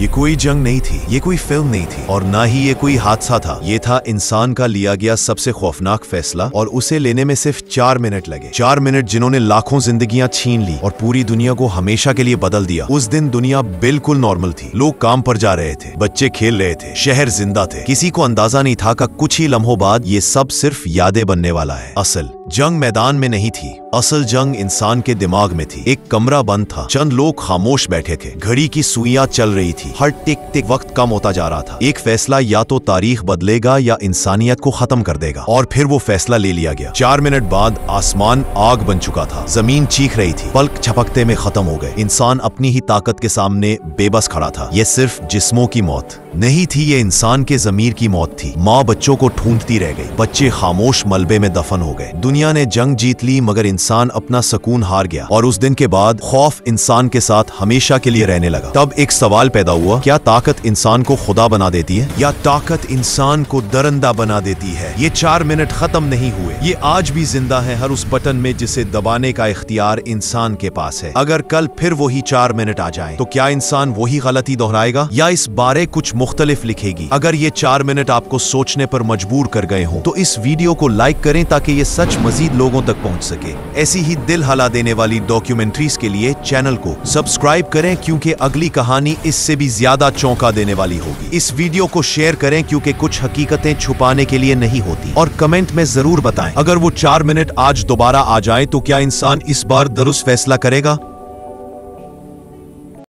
ये कोई जंग नहीं थी, ये कोई फिल्म नहीं थी और ना ही ये कोई हादसा था। ये था इंसान का लिया गया सबसे खौफनाक फैसला और उसे लेने में सिर्फ 4 मिनट लगे। 4 मिनट जिन्होंने लाखों जिंदगियां छीन ली और पूरी दुनिया को हमेशा के लिए बदल दिया। उस दिन दुनिया बिल्कुल नॉर्मल थी। लोग काम पर जा रहे थे, बच्चे खेल रहे थे, शहर जिंदा थे। किसी को अंदाजा नहीं था कि कुछ ही लम्हों बाद ये सब सिर्फ यादें बनने वाला है। असल जंग मैदान में नहीं थी, असल जंग इंसान के दिमाग में थी। एक कमरा बंद था, चंद लोग खामोश बैठे थे, घड़ी की सुइयां चल रही थी, हर टिक टिक वक्त कम होता जा रहा था। एक फैसला या तो तारीख बदलेगा या इंसानियत को खत्म कर देगा, और फिर वो फैसला ले लिया गया। 4 मिनट बाद आसमान आग बन चुका था, जमीन चीख रही थी, पलक झपकते में खत्म हो गए। इंसान अपनी ही ताकत के सामने बेबस खड़ा था। ये सिर्फ जिस्मों की मौत नहीं थी, ये इंसान के जमीर की मौत थी। माँ बच्चों को ढूंढती रह गई, बच्चे खामोश मलबे में दफन हो गए। दुनिया ने जंग जीत ली मगर इंसान अपना सुकून हार गया, और उस दिन के बाद खौफ इंसान के साथ हमेशा के लिए रहने लगा। तब एक सवाल पैदा हुआ, क्या ताकत इंसान को खुदा बना देती है या ताकत इंसान को दरिंदा बना देती है? ये 4 मिनट खत्म नहीं हुए, ये आज भी जिंदा है हर उस बटन में जिसे दबाने का इख्तियार इंसान के पास है। अगर कल फिर वही 4 मिनट आ जाए तो क्या इंसान वही गलती दोहराएगा या इस बारे कुछ मुख्तलिफ लिखेगी? अगर ये 4 मिनट आपको सोचने पर मजबूर कर गए हों तो इस वीडियो को लाइक करें ताकि ये सच मजीद लोगों तक पहुंच सके। ऐसी ही दिल हला देने वाली डॉक्यूमेंट्रीज के लिए चैनल को सब्सक्राइब करें क्योंकि अगली कहानी इससे भी ज्यादा चौंका देने वाली होगी। इस वीडियो को शेयर करें क्योंकि कुछ हकीकतें छुपाने के लिए नहीं होती, और कमेंट में जरूर बताएं अगर वो 4 मिनट आज दोबारा आ जाए तो क्या इंसान इस बार दुरुस्त फैसला करेगा।